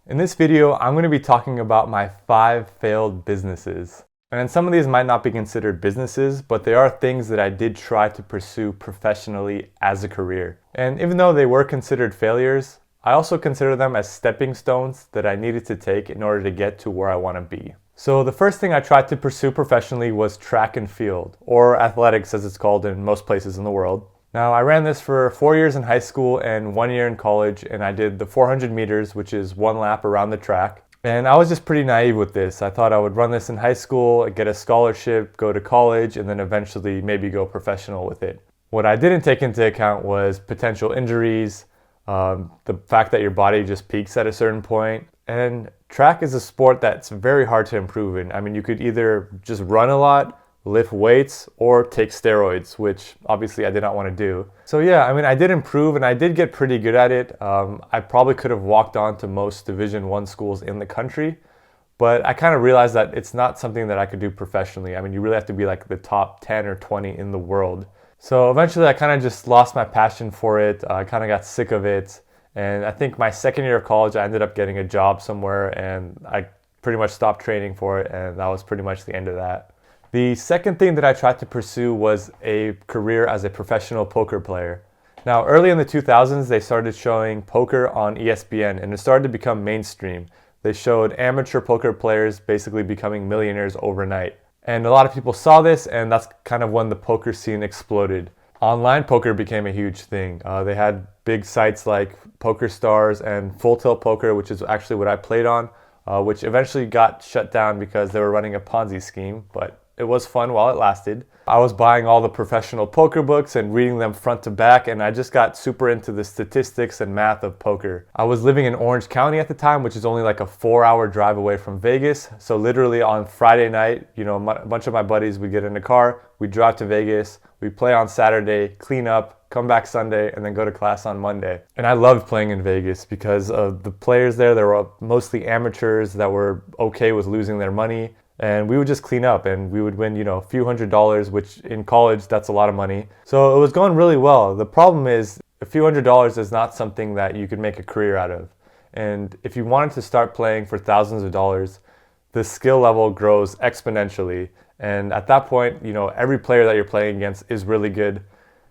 In this video, I'm going to be talking about my 5 failed businesses. And some of these might not be considered businesses, but they are things that I did try to pursue professionally as a career. And even though they were considered failures, I also consider them as stepping stones that I needed to take in order to get to where I want to be. So the first thing I tried to pursue professionally was track and field, or athletics as it's called in most places in the world. Now, I ran this for 4 years in high school and 1 year in college, and I did the 400 meters, which is one lap around the track. And I was just pretty naive with this. I thought I would run this in high school, get a scholarship, go to college, and then eventually maybe go professional with it. What I didn't take into account was potential injuries, the fact that your body just peaks at a certain point. And track is a sport that's very hard to improve in. I mean, you could either just run a lot, lift weights, or take steroids, which obviously I did not want to do. So yeah, I mean, I did improve and I did get pretty good at it. I probably could have walked on to most Division I schools in the country, but I kind of realized that it's not something that I could do professionally. I mean, you really have to be like the top 10 or 20 in the world. So eventually I kind of just lost my passion for it. I kind of got sick of it. And I think my second year of college, I ended up getting a job somewhere and I pretty much stopped training for it. And that was pretty much the end of that. The second thing that I tried to pursue was a career as a professional poker player. Now, early in the 2000s, they started showing poker on ESPN and it started to become mainstream. They showed amateur poker players basically becoming millionaires overnight. And a lot of people saw this, and that's kind of when the poker scene exploded. Online poker became a huge thing. They had big sites like PokerStars and Full Tilt Poker, which is actually what I played on, which eventually got shut down because they were running a Ponzi scheme, but it was fun while it lasted. I was buying all the professional poker books and reading them front to back, and I just got super into the statistics and math of poker. I was living in Orange County at the time, which is only like a 4-hour drive away from Vegas. So literally on Friday night, a bunch of my buddies, we get in a car, we drive to Vegas, we play on Saturday, clean up, come back Sunday, and then go to class on Monday. And I loved playing in Vegas because of the players there. They were mostly amateurs that were okay with losing their money. And we would just clean up and we would win, a few $100s, which in college, that's a lot of money. So it was going really well. The problem is a few $100s is not something that you could make a career out of. And if you wanted to start playing for thousands of dollars, the skill level grows exponentially. And at that point, every player that you're playing against is really good.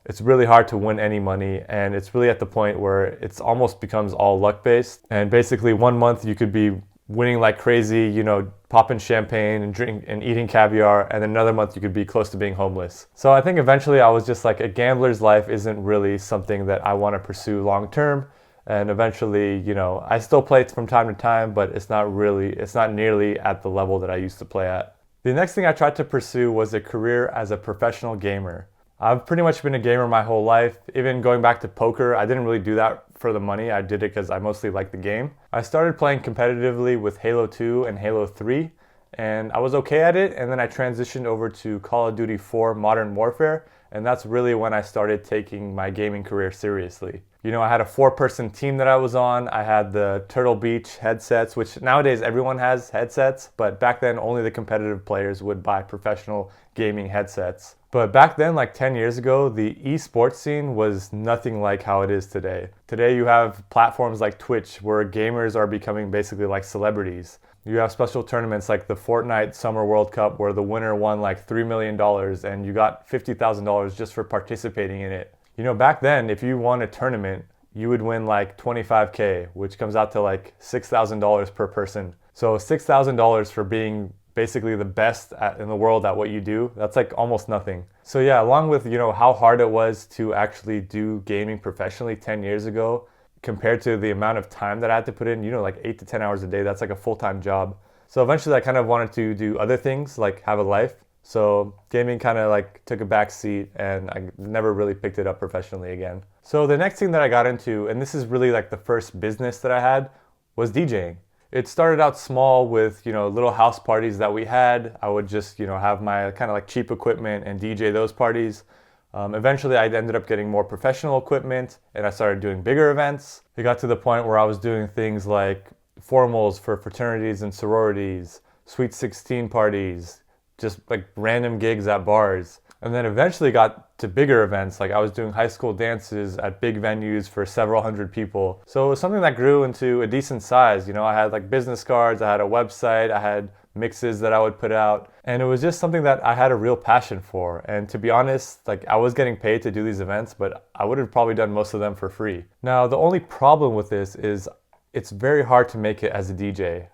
It's really hard to win any money. And it's really at the point where it's almost becomes all luck based. And basically 1 month you could be winning like crazy, popping champagne and eating caviar, and then another month you could be close to being homeless. So I think eventually I was just like, a gambler's life isn't really something that I want to pursue long term. And eventually, I still play it from time to time, but it's not nearly at the level that I used to play at. The next thing I tried to pursue was a career as a professional gamer. I've pretty much been a gamer my whole life. Even going back to poker, I didn't really do that for the money. I did it because I mostly liked the game. I started playing competitively with Halo 2 and Halo 3, and I was okay at it, and then I transitioned over to Call of Duty 4 Modern Warfare, and that's really when I started taking my gaming career seriously. I had a 4-person team that I was on. I had the Turtle Beach headsets, which nowadays everyone has headsets, but back then only the competitive players would buy professional gaming headsets. But back then, like 10 years ago, the esports scene was nothing like how it is today. Today you have platforms like Twitch where gamers are becoming basically like celebrities. You have special tournaments like the Fortnite Summer World Cup where the winner won like $3 million and you got $50,000 just for participating in it. Back then, if you won a tournament, you would win like $25K, which comes out to like $6,000 per person. So $6,000 for being basically the best in the world at what you do, that's like almost nothing. So yeah, along with, how hard it was to actually do gaming professionally 10 years ago, compared to the amount of time that I had to put in, like 8 to 10 hours a day, that's like a full-time job. So eventually I kind of wanted to do other things, like have a life. So gaming kind of like took a back seat and I never really picked it up professionally again. So the next thing that I got into, and this is really like the first business that I had, was DJing. It started out small with, little house parties that we had. I would just, have my kind of like cheap equipment and DJ those parties. Eventually I ended up getting more professional equipment and I started doing bigger events. It got to the point where I was doing things like formals for fraternities and sororities, Sweet 16 parties, just like random gigs at bars. And then eventually got to bigger events. Like I was doing high school dances at big venues for several hundred people. So it was something that grew into a decent size. You know, I had like business cards, I had a website, I had mixes that I would put out. And it was just something that I had a real passion for. And to be honest, like I was getting paid to do these events, but I would have probably done most of them for free. Now, the only problem with this is it's very hard to make it as a DJ.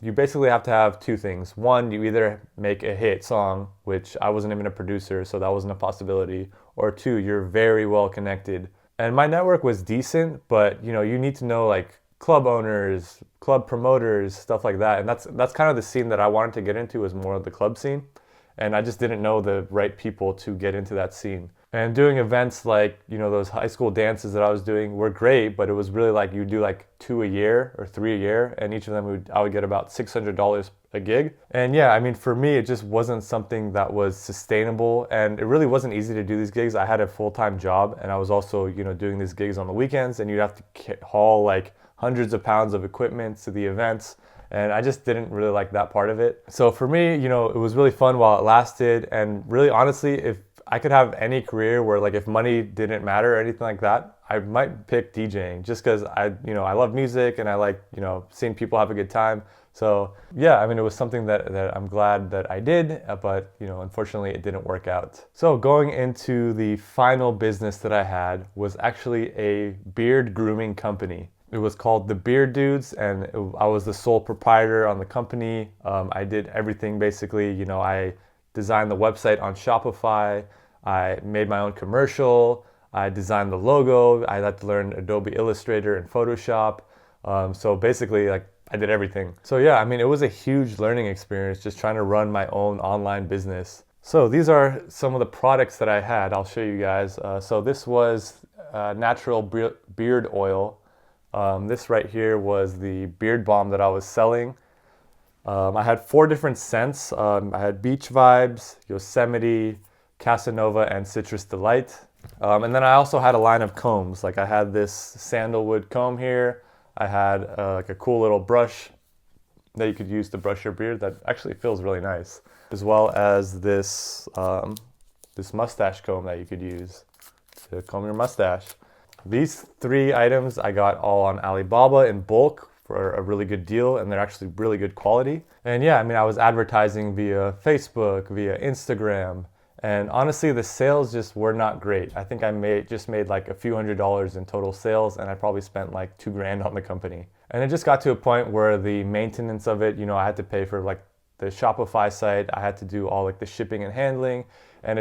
You basically have to have two things. One, you either make a hit song, which I wasn't even a producer, so that wasn't a possibility. Or two, you're very well connected. And my network was decent, but you know, you need to know like club owners, club promoters, stuff like that. And that's kind of the scene that I wanted to get into, is more of the club scene. And I just didn't know the right people to get into that scene. And doing events like, you know, those high school dances that I was doing were great, but it was really like you do like 2 a year or 3 a year, and each of them I would get about $600 a gig. And yeah, I mean, for me, it just wasn't something that was sustainable, and it really wasn't easy to do these gigs. I had a full-time job, and I was also, you know, doing these gigs on the weekends, and you'd have to haul like hundreds of pounds of equipment to the events. And I just didn't really like that part of it. So for me, you know, it was really fun while it lasted. And really, honestly, if I could have any career where like if money didn't matter or anything like that, I might pick DJing, just because I love music and I like, you know, seeing people have a good time. So yeah, I mean, it was something that I'm glad that I did, but you know, unfortunately it didn't work out. So going into the final business that I had was actually a beard grooming company. It was called The Beard Dudes, and I was the sole proprietor on the company. I did everything basically. You know, I designed the website on Shopify. I made my own commercial. I designed the logo. I had to learn Adobe Illustrator and Photoshop. So basically, like, I did everything. So yeah, I mean, it was a huge learning experience just trying to run my own online business. So these are some of the products that I had. I'll show you guys. So this was natural beard oil. This right here was the beard balm that I was selling. I had 4 different scents. I had Beach Vibes, Yosemite, Casanova, and Citrus Delight. And then I also had a line of combs. Like I had this sandalwood comb here. I had like a cool little brush that you could use to brush your beard that actually feels really nice. As well as this, this mustache comb that you could use to comb your mustache. These 3 items I got all on Alibaba in bulk for a really good deal, and they're actually really good quality. And yeah, I mean, I was advertising via Facebook, via Instagram, and honestly, the sales just were not great. I think I just made like a few $100s in total sales, and I probably spent like $2,000 on the company. And it just got to a point where the maintenance of it, you know, I had to pay for like the Shopify site, I had to do all like the shipping and handling, and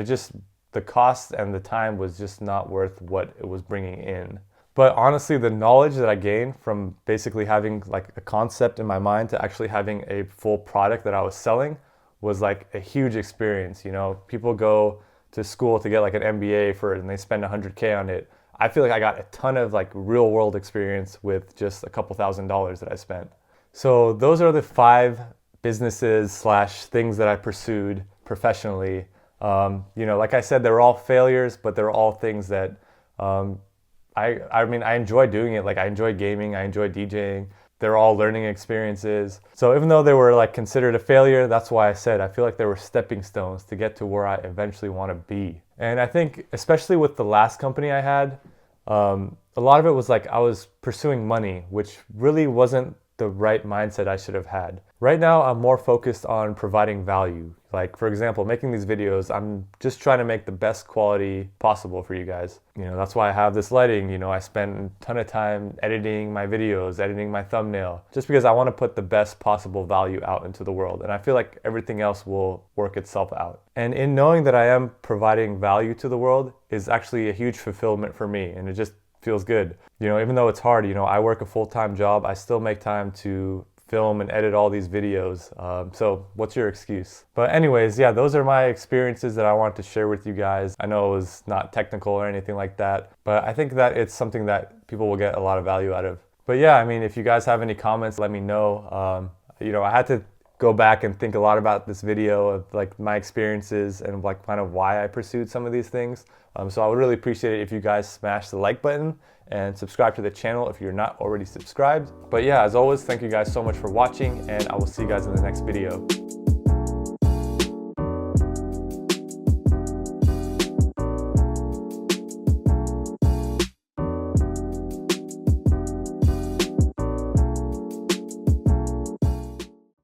the cost and the time was just not worth what it was bringing in. But honestly, the knowledge that I gained from basically having like a concept in my mind to actually having a full product that I was selling was like a huge experience. You know, people go to school to get like an MBA and they spend $100K on it. I feel like I got a ton of like real world experience with just a couple $1,000s that I spent. So those are the 5 businesses / things that I pursued professionally. You know, like I said, they're all failures, but they're all things that I mean, I enjoy doing it. Like I enjoy gaming, I enjoy DJing. They're all learning experiences. So even though they were like considered a failure, that's why I said I feel like they were stepping stones to get to where I eventually want to be. And I think especially with the last company I had, a lot of it was like I was pursuing money, which really wasn't the right mindset I should have had. Right now, I'm more focused on providing value. Like, for example, making these videos, I'm just trying to make the best quality possible for you guys. You know, that's why I have this lighting. You know, I spend a ton of time editing my videos, editing my thumbnail, just because I want to put the best possible value out into the world. And I feel like everything else will work itself out. And in knowing that I am providing value to the world is actually a huge fulfillment for me. And it just feels good. You know, even though it's hard, you know, I work a full-time job, I still make time to film and edit all these videos. So what's your excuse? But anyways, yeah, those are my experiences that I wanted to share with you guys. I know it was not technical or anything like that, but I think that it's something that people will get a lot of value out of. But yeah, I mean, if you guys have any comments, let me know. You know, I had to go back and think a lot about this video of like my experiences and like kind of why I pursued some of these things. So I would really appreciate it if you guys smash the like button and subscribe to the channel if you're not already subscribed. But yeah, as always, thank you guys so much for watching, and I will see you guys in the next video.